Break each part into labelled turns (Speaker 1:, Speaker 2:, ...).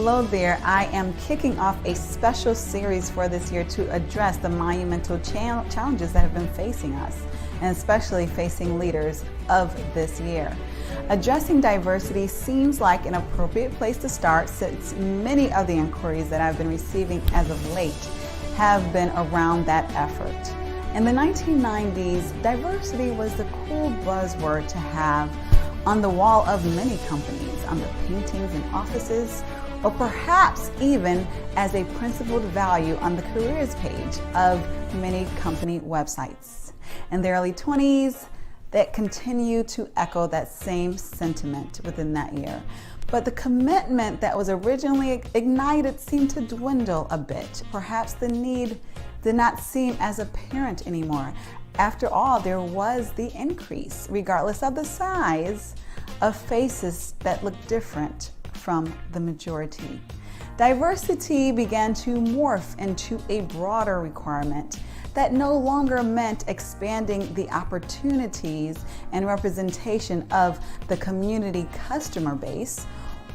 Speaker 1: Hello there. I am kicking off a special series for this year to address the monumental challenges that have been facing us, and especially facing leaders of this year. Addressing diversity seems like an appropriate place to start, since many of the inquiries that I've been receiving as of late have been around that effort. In the 1990s, diversity was the cool buzzword to have on the wall of many companies, on the paintings in offices, or perhaps even as a principled value on the careers page of many company websites. In the early 20s, that continue to echo that same sentiment within that year. But the commitment that was originally ignited seemed to dwindle a bit. Perhaps the need did not seem as apparent anymore. After all, there was the increase, regardless of the size, of faces that looked different from the majority. Diversity began to morph into a broader requirement that no longer meant expanding the opportunities and representation of the community customer base,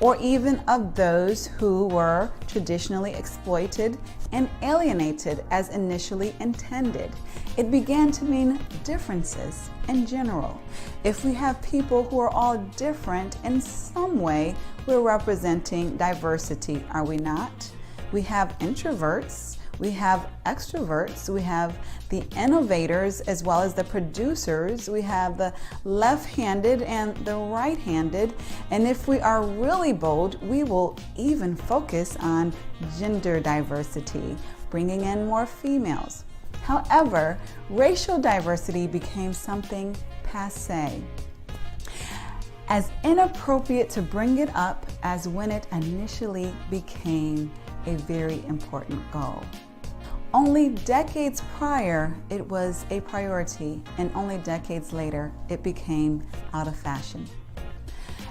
Speaker 1: or even of those who were traditionally exploited and alienated as initially intended. It began to mean differences in general. If we have people who are all different in some way, we're representing diversity, are we not? We have introverts, we have extroverts, we have the innovators as well as the producers, we have the left-handed and the right-handed, and if we are really bold, we will even focus on gender diversity, bringing in more females. However, racial diversity became something passé, as inappropriate to bring it up as when it initially became a very important goal. Only decades prior, it was a priority, and only decades later, it became out of fashion.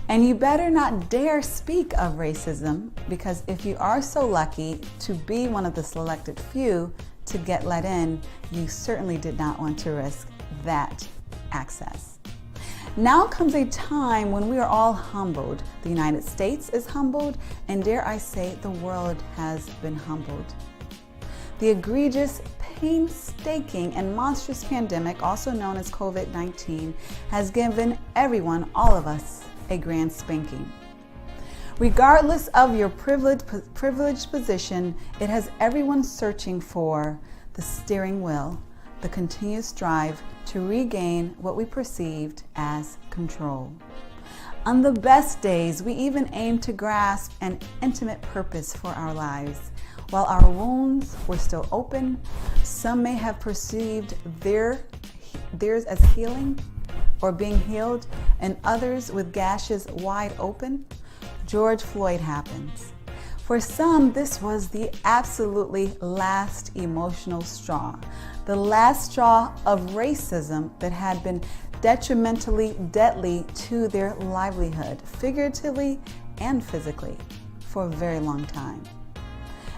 Speaker 1: And you better not dare speak of racism, because if you are so lucky to be one of the selected few to get let in, you certainly did not want to risk that access. Now comes a time when we are all humbled. The United States is humbled, and dare I say, the world has been humbled. The egregious, painstaking, and monstrous pandemic, also known as COVID-19, has given everyone, all of us, a grand spanking. Regardless of your privileged position, it has everyone searching for the steering wheel, the continuous drive to regain what we perceived as control. On the best days, we even aim to grasp an intimate purpose for our lives. While our wounds were still open, some may have perceived theirs as healing or being healed, and others with gashes wide open. George Floyd happens. For some, this was the absolutely last emotional straw, the last straw of racism that had been detrimentally deadly to their livelihood, figuratively and physically, for a very long time.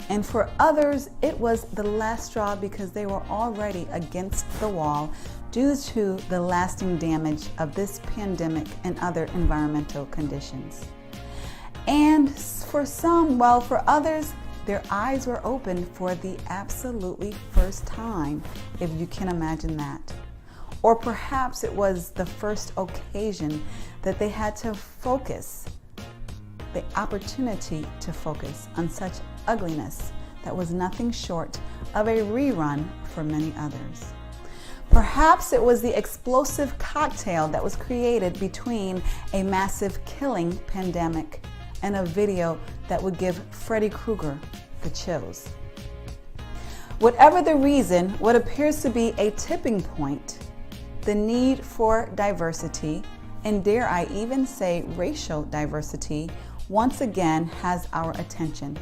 Speaker 1: And for others, it was the last straw because they were already against the wall due to the lasting damage of this pandemic and other environmental conditions. And for some, well, for others, their eyes were opened for the absolutely first time, if you can imagine that. Or perhaps it was the first occasion that they had to focus, the opportunity to focus on such ugliness that was nothing short of a rerun for many others. Perhaps it was the explosive cocktail that was created between a massive killing pandemic and a video that would give Freddy Krueger the chills. Whatever the reason, what appears to be a tipping point, the need for diversity, and dare I even say racial diversity, once again has our attention.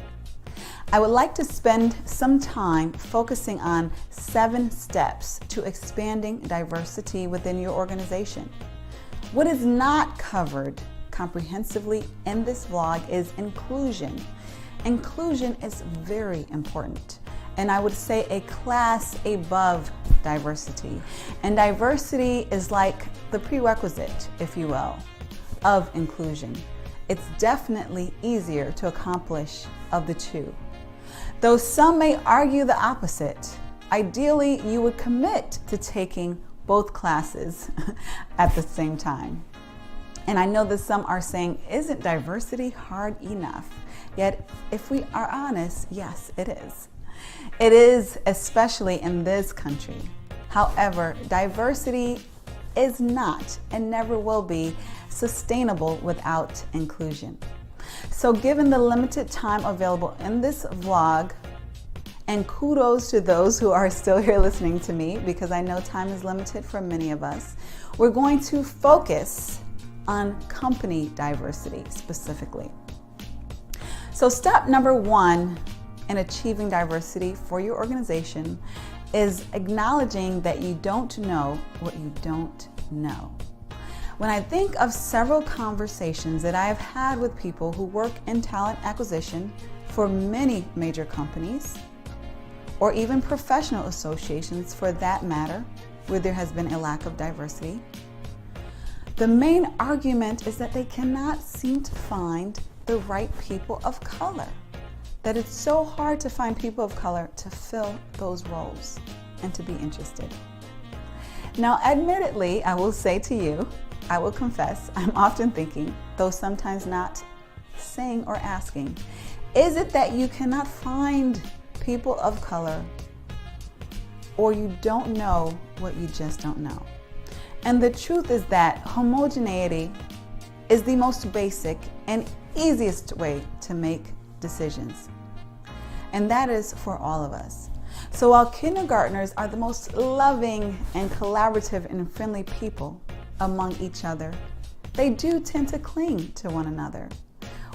Speaker 1: I would like to spend some time focusing on 7 steps to expanding diversity within your organization. What is not covered comprehensively in this vlog is inclusion. Inclusion is very important, and I would say a class above diversity. And diversity is like the prerequisite, if you will, of inclusion. it's definitely easier to accomplish of the two. Though some may argue the opposite, ideally you would commit to taking both classes at the same time. And I know that some are saying, isn't diversity hard enough? Yet, if we are honest, yes, it is. It is, especially in this country. However, diversity is not and never will be sustainable without inclusion. So given the limited time available in this vlog, and kudos to those who are still here listening to me, because I know time is limited for many of us, we're going to focus on company diversity specifically. So step number one in achieving diversity for your organization is acknowledging that you don't know what you don't know. When I think of several conversations that I have had with people who work in talent acquisition for many major companies, or even professional associations for that matter, where there has been a lack of diversity, the main argument is that they cannot seem to find the right people of color. That it's so hard to find people of color to fill those roles and to be interested. Now, admittedly, I will say to you, I will confess, I'm often thinking, though sometimes not saying or asking, is it that you cannot find people of color, or you don't know what you just don't know? And the truth is that homogeneity is the most basic and easiest way to make decisions. And that is for all of us. So while kindergartners are the most loving and collaborative and friendly people among each other, they do tend to cling to one another.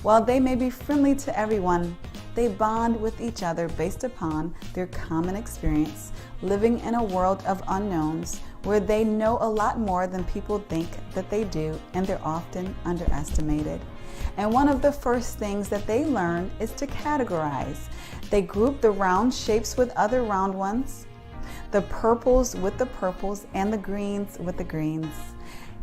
Speaker 1: While they may be friendly to everyone, they bond with each other based upon their common experience living in a world of unknowns where they know a lot more than people think that they do, and they're often underestimated. And one of the first things that they learn is to categorize. They group the round shapes with other round ones, the purples with the purples, and the greens with the greens.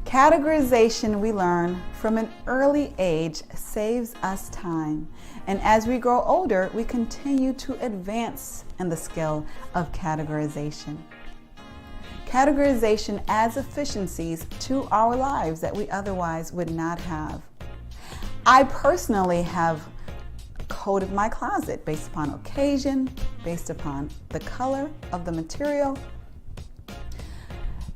Speaker 1: Categorization, we learn from an early age, saves us time. And as we grow older, we continue to advance in the skill of categorization. Categorization adds efficiencies to our lives that we otherwise would not have. I personally have coded my closet based upon occasion, based upon the color of the material.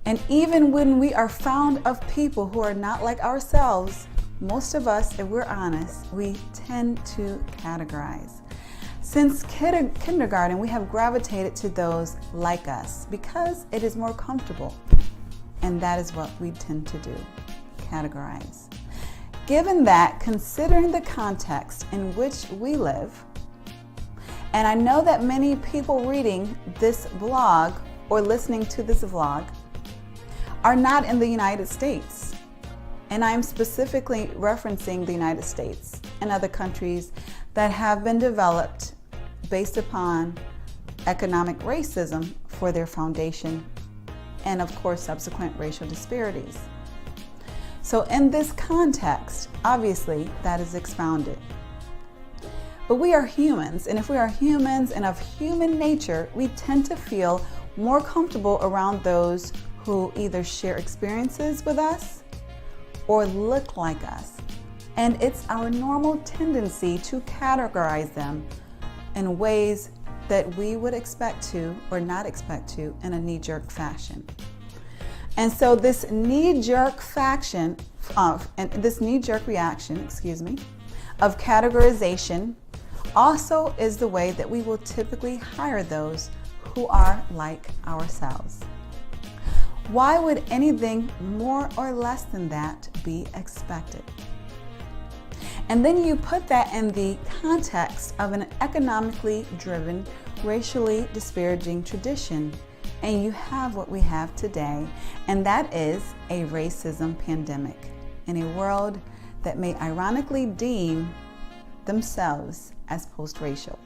Speaker 1: And even when we are found of people who are not like ourselves, most of us, if we're honest, we tend to categorize. Since kindergarten, we have gravitated to those like us because it is more comfortable. And that is what we tend to do, categorize. Given that, considering the context in which we live, and I know that many people reading this blog or listening to this vlog are not in the United States. And I'm specifically referencing the United States and other countries that have been developed based upon economic racism for their foundation, and of course subsequent racial disparities. So in this context, obviously that is expounded. But we are humans, and if we are humans and of human nature, we tend to feel more comfortable around those who either share experiences with us or look like us. And it's our normal tendency to categorize them in ways that we would expect to or not expect to in a knee-jerk fashion. And so this knee-jerk reaction of categorization also is the way that we will typically hire those who are like ourselves. Why would anything more or less than that be expected? And then you put that in the context of an economically driven, racially disparaging tradition, and you have what we have today, and that is a racism pandemic in a world that may ironically deem themselves as post-racial.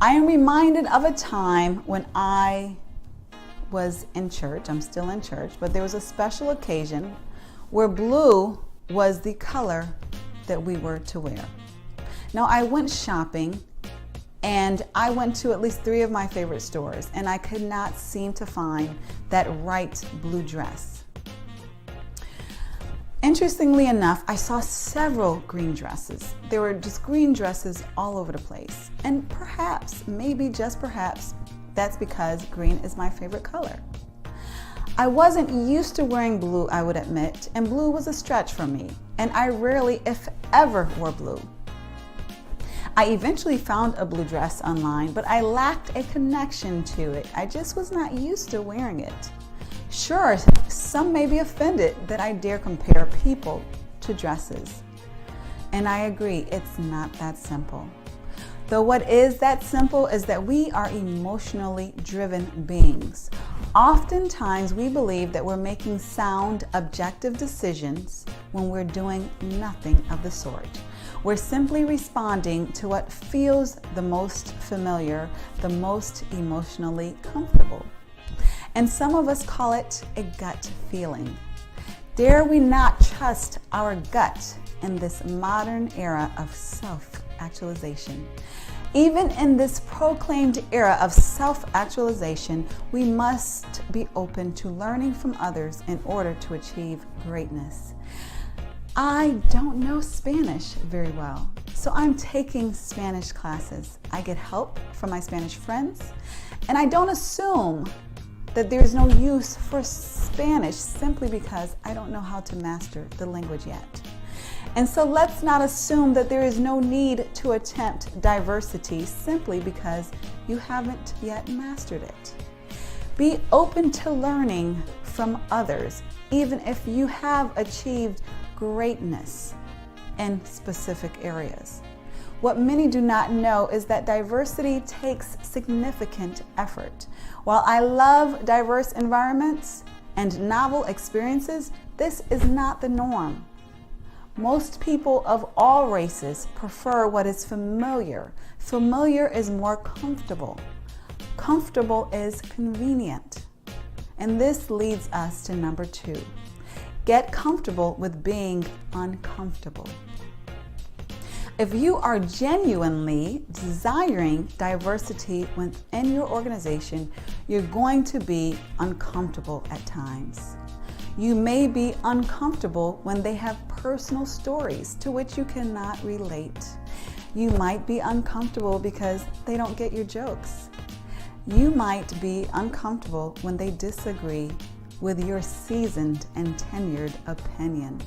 Speaker 1: I am reminded of a time when I was in church. I'm still in church, but there was a special occasion where blue was the color that we were to wear. Now, I went shopping and I went to at least 3 of my favorite stores, and I could not seem to find that right blue dress. Interestingly enough, I saw several green dresses. There were just green dresses all over the place. And perhaps, maybe just perhaps, that's because green is my favorite color. I wasn't used to wearing blue, I would admit, and blue was a stretch for me. And I rarely, if ever, wore blue. I eventually found a blue dress online, but I lacked a connection to it. I just was not used to wearing it. Sure, some may be offended that I dare compare people to dresses. And I agree, it's not that simple. Though what is that simple is that we are emotionally driven beings. Oftentimes we believe that we're making sound, objective decisions when we're doing nothing of the sort. We're simply responding to what feels the most familiar, the most emotionally comfortable. And some of us call it a gut feeling. Dare we not trust our gut in this modern era of self-actualization? Even in this proclaimed era of self-actualization, we must be open to learning from others in order to achieve greatness. I don't know Spanish very well, so I'm taking Spanish classes. I get help from my Spanish friends, and I don't assume that there's no use for Spanish simply because I don't know how to master the language yet. And so let's not assume that there is no need to attempt diversity simply because you haven't yet mastered it. Be open to learning from others, even if you have achieved greatness in specific areas. What many do not know is that diversity takes significant effort. While I love diverse environments and novel experiences, this is not the norm. Most people of all races prefer what is familiar. Familiar is more comfortable. Comfortable is convenient. And this leads us to number 2. Get comfortable with being uncomfortable. If you are genuinely desiring diversity within your organization, you're going to be uncomfortable at times. You may be uncomfortable when they have personal stories to which you cannot relate. You might be uncomfortable because they don't get your jokes. You might be uncomfortable when they disagree with your seasoned and tenured opinion.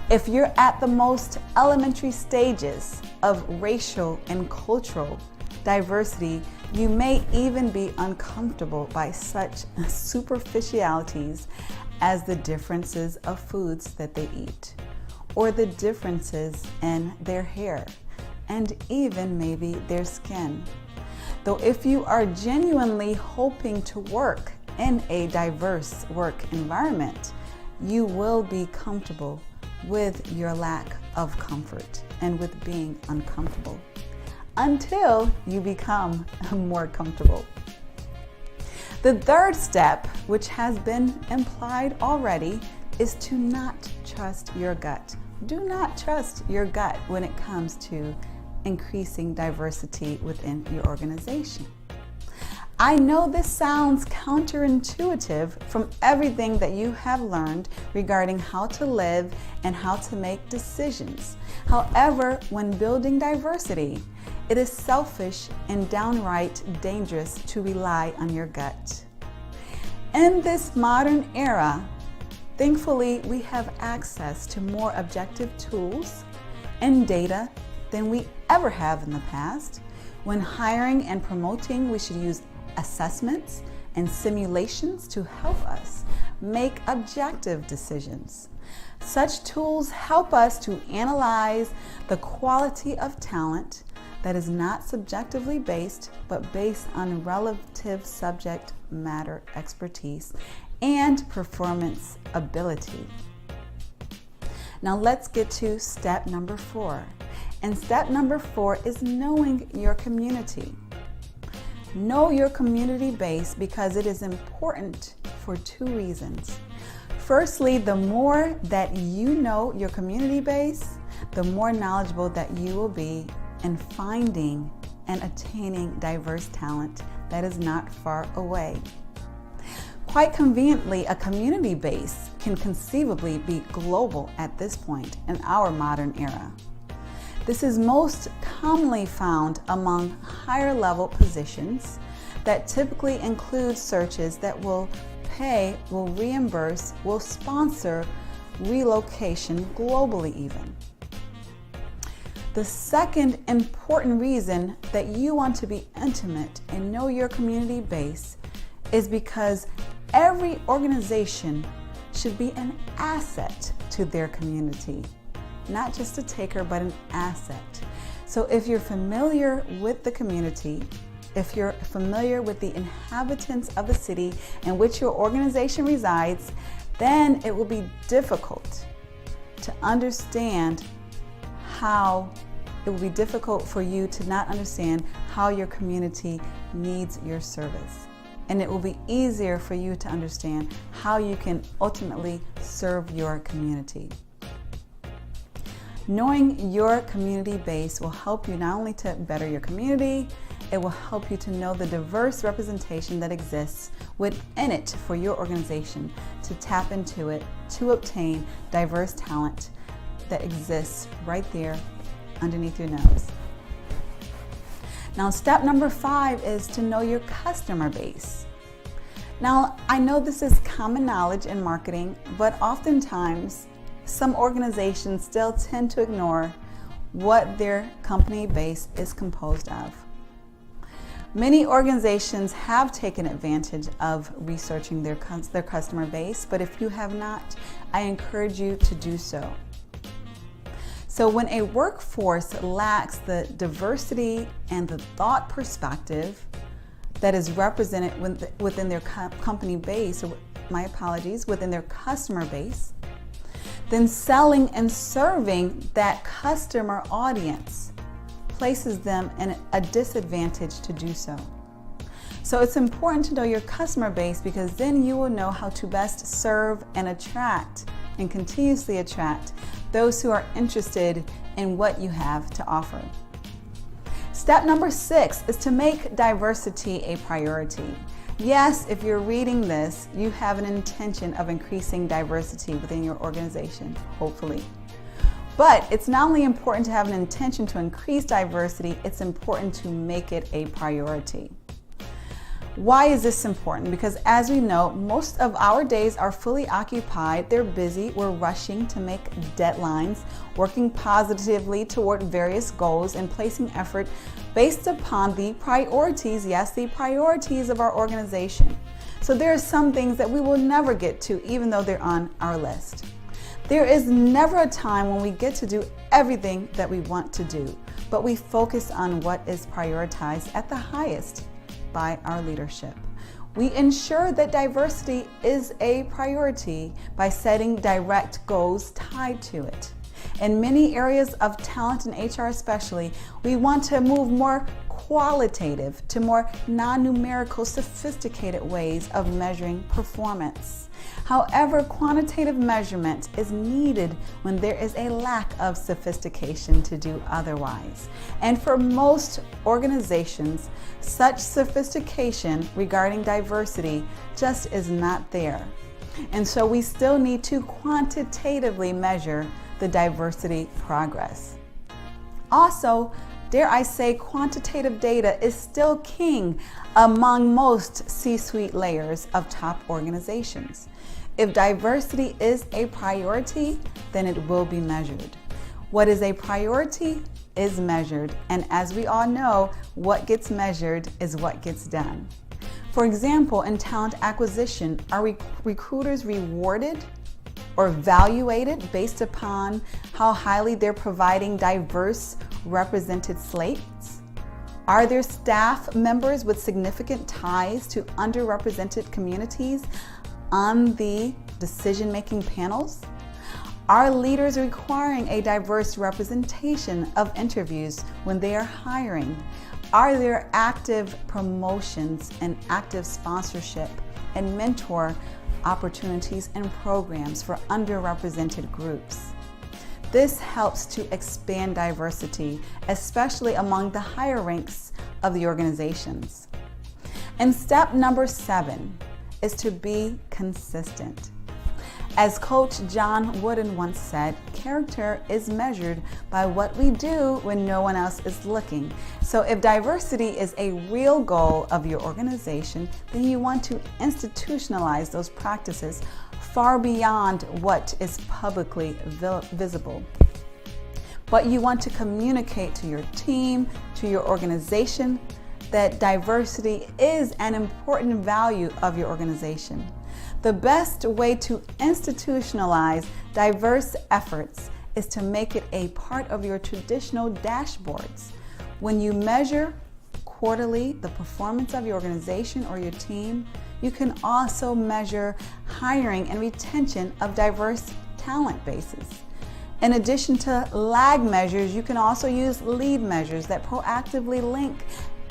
Speaker 1: If you're at the most elementary stages of racial and cultural diversity, you may even be uncomfortable by such superficialities as the differences of foods that they eat, or the differences in their hair, and even maybe their skin. Though if you are genuinely hoping to work in a diverse work environment, you will be comfortable with your lack of comfort and with being uncomfortable until you become more comfortable. The third step, which has been implied already, is to not trust your gut. Do not trust your gut when it comes to increasing diversity within your organization. I know this sounds counterintuitive from everything that you have learned regarding how to live and how to make decisions. However, when building diversity, it is selfish and downright dangerous to rely on your gut. In this modern era, thankfully, we have access to more objective tools and data than we ever have in the past. When hiring and promoting, we should use assessments and simulations to help us make objective decisions. Such tools help us to analyze the quality of talent that is not subjectively based, but based on relative subject matter expertise and performance ability. Now let's get to step number 4. And step number 4 is knowing your community. Know your community base because it is important for 2 reasons. Firstly, the more that you know your community base, the more knowledgeable that you will be in finding and attaining diverse talent that is not far away. Quite conveniently, a community base can conceivably be global at this point in our modern era. This is most commonly found among higher level positions that typically include searches that will pay, will reimburse, will sponsor relocation globally even. The second important reason that you want to be intimate and know your community base is because every organization should be an asset to their community. Not just a taker, but an asset. So if you're familiar with the community, if you're familiar with the inhabitants of the city in which your organization resides, then it will be difficult to understand it will be difficult for you to not understand how your community needs your service. And it will be easier for you to understand how you can ultimately serve your community. Knowing your community base will help you not only to better your community, it will help you to know the diverse representation that exists within it for your organization, to tap into it, to obtain diverse talent that exists right there underneath your nose. Now, step number 5 is to know your customer base. Now, I know this is common knowledge in marketing, but oftentimes some organizations still tend to ignore what their company base is composed of. Many organizations have taken advantage of researching their customer base, but if you have not, I encourage you to do so. So when a workforce lacks the diversity and the thought perspective that is represented within their company base, or within their customer base, then selling and serving that customer audience places them in a disadvantage to do so. So it's important to know your customer base, because then you will know how to best serve and attract and continuously attract those who are interested in what you have to offer. Step number 6 is to make diversity a priority. Yes, if you're reading this, you have an intention of increasing diversity within your organization, hopefully. But it's not only important to have an intention to increase diversity, it's important to make it a priority. Why is this important? Because as we know, most of our days are fully occupied. They're busy. We're rushing to make deadlines, working positively toward various goals, and placing effort based upon the priorities, yes, the priorities of our organization. So there are some things that we will never get to, even though they're on our list. There is never a time when we get to do everything that we want to do, but we focus on what is prioritized at the highest by our leadership. We ensure that diversity is a priority by setting direct goals tied to it. In many areas of talent and HR especially, we want to move more qualitative to more non-numerical, sophisticated ways of measuring performance. However, quantitative measurement is needed when there is a lack of sophistication to do otherwise. And for most organizations, such sophistication regarding diversity just is not there. And so we still need to quantitatively measure the diversity progress. Also, dare I say, quantitative data is still king among most C-suite layers of top organizations. If diversity is a priority, then it will be measured. What is a priority is measured, and as we all know, what gets measured is what gets done. For example, in talent acquisition, are recruiters rewarded or evaluated based upon how highly they're providing diverse represented slates? Are there staff members with significant ties to underrepresented communities on the decision-making panels? Are leaders requiring a diverse representation of interviews when they are hiring? Are there active promotions and active sponsorship and mentor opportunities and programs for underrepresented groups? This helps to expand diversity, especially among the higher ranks of the organizations. And step number 7 is to be consistent. As Coach John Wooden once said, character is measured by what we do when no one else is looking. So if diversity is a real goal of your organization, then you want to institutionalize those practices far beyond what is publicly visible. But you want to communicate to your team, to your organization, that diversity is an important value of your organization. The best way to institutionalize diverse efforts is to make it a part of your traditional dashboards. When you measure quarterly the performance of your organization or your team, you can also measure hiring and retention of diverse talent bases. In addition to lag measures, you can also use lead measures that proactively link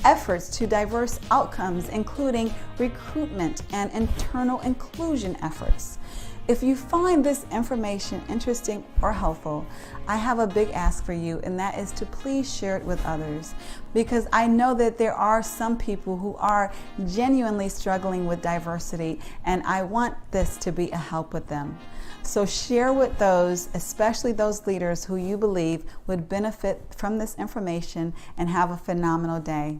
Speaker 1: efforts to diverse outcomes, including recruitment and internal inclusion efforts. If you find this information interesting or helpful, I have a big ask for you, and that is to please share it with others, because I know that there are some people who are genuinely struggling with diversity, and I want this to be a help with them. So share with those, especially those leaders who you believe would benefit from this information, and have a phenomenal day.